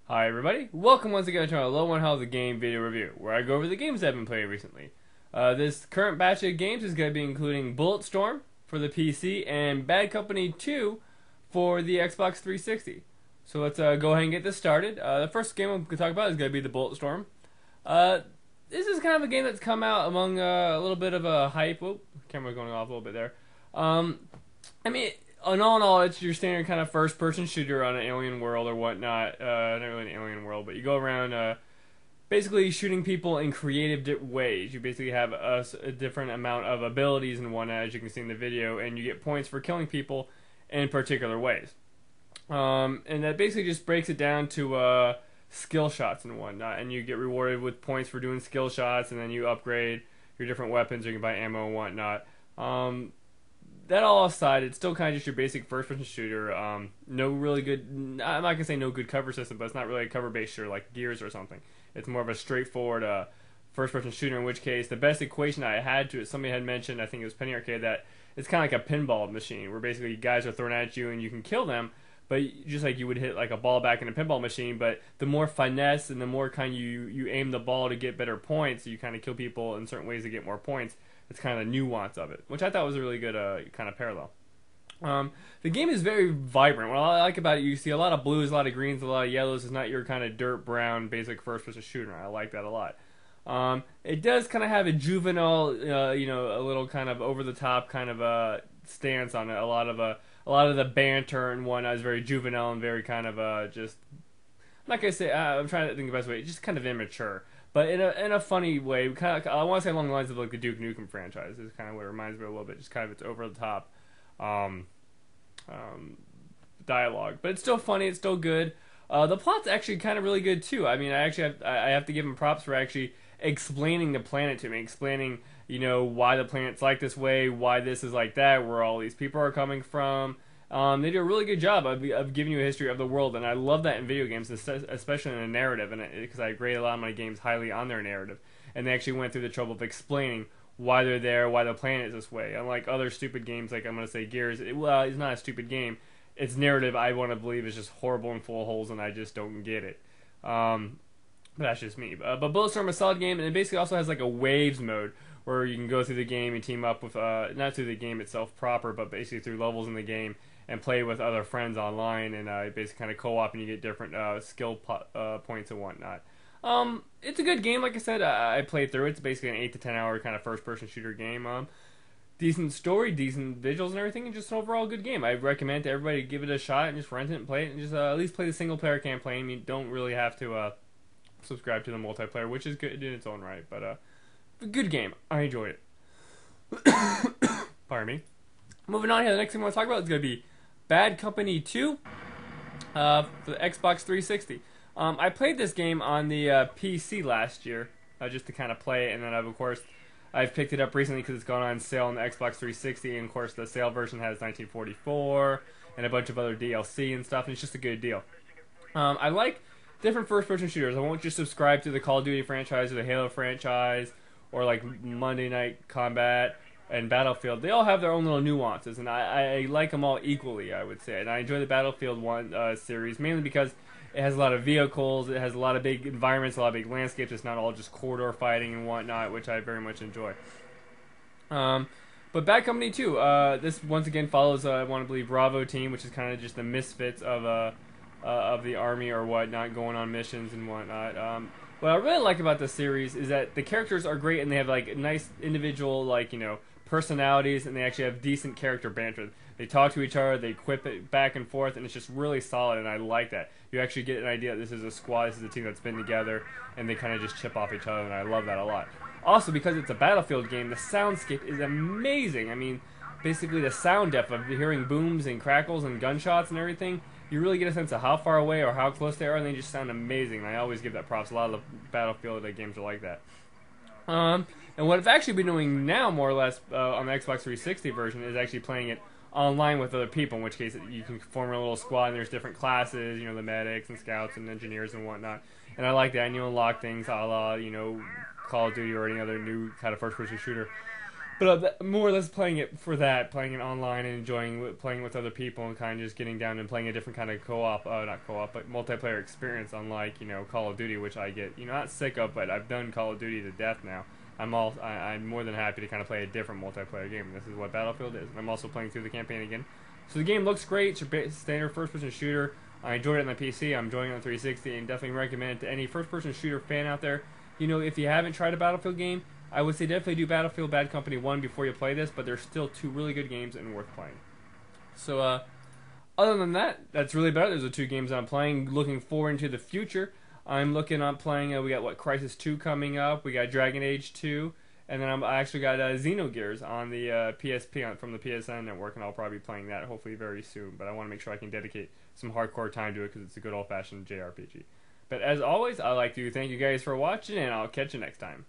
Hi everybody, welcome once again to our Low on Health Game video review, where I go over the games I've been playing recently. This current batch of games is going to be including BulletStorm for the PC and Bad Company 2 for the Xbox 360. So let's go ahead and get this started. The first game I'm going to talk about is going to be the BulletStorm. This is kind of a game that's come out among a little bit of a hype. Whoop, camera going off a little bit there. I mean, in all, it's your standard kind of first-person shooter on an alien world or whatnot. Not really an alien world, but you go around basically shooting people in creative ways. You basically have a different amount of abilities and whatnot, as you can see in the video, and you get points for killing people in particular ways. And that basically just breaks it down to skill shots and whatnot, and you get rewarded with points for doing skill shots, and then you upgrade your different weapons, or you can buy ammo and whatnot. That all aside, it's still kind of just your basic first-person shooter. No really good, I'm not going to say no good cover system, but it's not really a cover-based shooter like Gears or something. It's more of a straightforward first-person shooter, in which case the best equation I had to it, somebody had mentioned, I think it was Penny Arcade, that it's kind of like a pinball machine, where basically guys are thrown at you and you can kill them, but just like you would hit like a ball back in a pinball machine, but the more finesse and the more kind of you aim the ball to get better points, so you kind of kill people in certain ways to get more points. It's kind of the nuance of it, which I thought was a really good kind of parallel. The game is very vibrant. What I like about it, you see a lot of blues, a lot of greens, a lot of yellows. It's not your kind of dirt brown basic first-person shooter. I like that a lot. It does kind of have a juvenile, a little kind of over-the-top kind of stance on it. A lot of the banter and whatnot is very juvenile and very kind of just. I'm not gonna say. I'm trying to think of the best way. Just kind of immature. But in a funny way, kind of, I want to say along the lines of like the Duke Nukem franchise is kind of what it reminds me a little bit. Just kind of its over the top dialogue, but it's still funny. It's still good. The plot's actually kind of really good too. I mean, I have to give him props for actually explaining the planet to me, explaining why the planet's like this way, why this is like that, where all these people are coming from. They do a really good job of giving you a history of the world, and I love that in video games, especially in a narrative, and because I grade a lot of my games highly on their narrative, and they actually went through the trouble of explaining why they're there, why the planet is this way. Unlike other stupid games, like I'm going to say Gears, it's not a stupid game. Its narrative, I want to believe, is just horrible and full of holes, and I just don't get it. But that's just me. But BulletStorm is a solid game, and it basically also has like a waves mode, where you can go through the game and team up with, not through the game itself proper, but basically through levels in the game, and play with other friends online, and basically kind of co-op, and you get different skill points and whatnot. It's a good game, like I said. I played through it. It's basically an 8 to 10 hour kind of first-person shooter game. Decent story, decent visuals and everything, and just an overall good game. I recommend to everybody to give it a shot and just rent it and play it, and just at least play the single-player campaign. You don't really have to subscribe to the multiplayer, which is good in its own right, but a good game. I enjoyed it. Pardon me. Moving on here, the next thing I want to talk about is going to be Bad Company 2 for the Xbox 360. I played this game on the PC last year just to kind of play it, and then I've picked it up recently because it's gone on sale on the Xbox 360, and of course the sale version has 1944 and a bunch of other DLC and stuff, and it's just a good deal. I like different first-person shooters. I won't just subscribe to the Call of Duty franchise or the Halo franchise or like Monday Night Combat and Battlefield. They all have their own little nuances, and I like them all equally, I would say. And I enjoy the Battlefield 1 series, mainly because it has a lot of vehicles, it has a lot of big environments, a lot of big landscapes. It's not all just corridor fighting and whatnot, which I very much enjoy. But Bad Company 2, this once again follows, I want to believe, Bravo team, which is kind of just the misfits of the army or whatnot, going on missions and whatnot. What I really like about this series is that the characters are great, and they have like nice individual personalities, and they actually have decent character banter. They talk to each other, they quip it back and forth, and it's just really solid, and I like that. You actually get an idea that this is a squad, this is a team that's been together, and they kind of just chip off each other, and I love that a lot. Also, because it's a Battlefield game, the soundscape is amazing. I mean, basically the sound depth of hearing booms and crackles and gunshots and everything, you really get a sense of how far away or how close they are, and they just sound amazing. And I always give that props. A lot of the Battlefield games are like that. And what I've actually been doing now, more or less, on the Xbox 360 version, is actually playing it online with other people, in which case you can form a little squad, and there's different classes, the medics and scouts and engineers and whatnot. And I like that, and you unlock things a la, Call of Duty or any other new kind of first-person shooter. But more or less playing it for that, playing it online and enjoying playing with other people and kind of just getting down and playing a different kind of co-op, not co-op, but multiplayer experience. Unlike Call of Duty, which I get not sick of, but I've done Call of Duty to death now. I'm more than happy to kind of play a different multiplayer game. This is what Battlefield is. And I'm also playing through the campaign again. So the game looks great. It's your standard first-person shooter. I enjoyed it on the PC. I'm enjoying it on 360, and definitely recommend it to any first-person shooter fan out there. If you haven't tried a Battlefield game, I would say definitely do Battlefield Bad Company 1 before you play this, but there's still 2 really good games and worth playing. So, other than that, that's really about it. Those are 2 games I'm playing. Looking forward into the future, I'm looking on playing, we got, Crisis 2 coming up, we got Dragon Age 2, and then I actually got Xenogears on the PSP from the PSN network, and I'll probably be playing that hopefully very soon, but I want to make sure I can dedicate some hardcore time to it because it's a good old-fashioned JRPG. But as always, I'd like to thank you guys for watching, and I'll catch you next time.